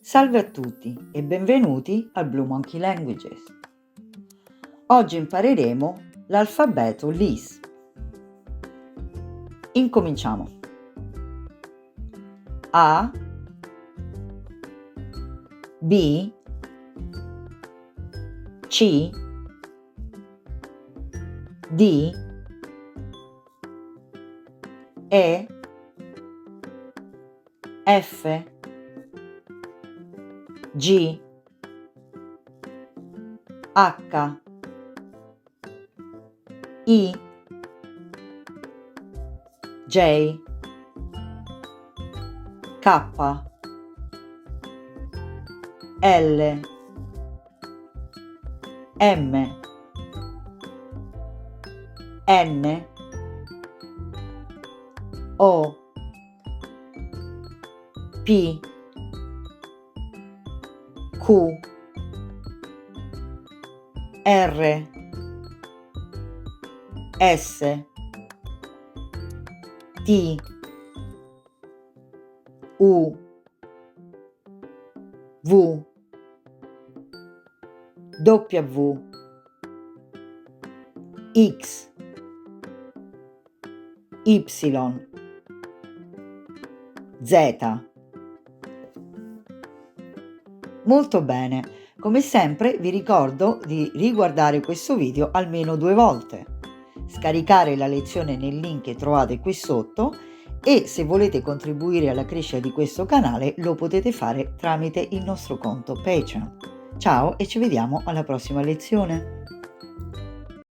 Salve a tutti e benvenuti al Blue Monkey Languages. Oggi impareremo l'alfabeto LIS. Incominciamo. A, B, C, D, E, F, G, H, I, J, K, L, M, N, O, P, Q, R, S, T, U, V, W, X, Y, Z. Molto bene, come sempre vi ricordo di riguardare questo video almeno 2 volte, scaricare la lezione nel link che trovate qui sotto e se volete contribuire alla crescita di questo canale lo potete fare tramite il nostro conto Patreon. Ciao e ci vediamo alla prossima lezione!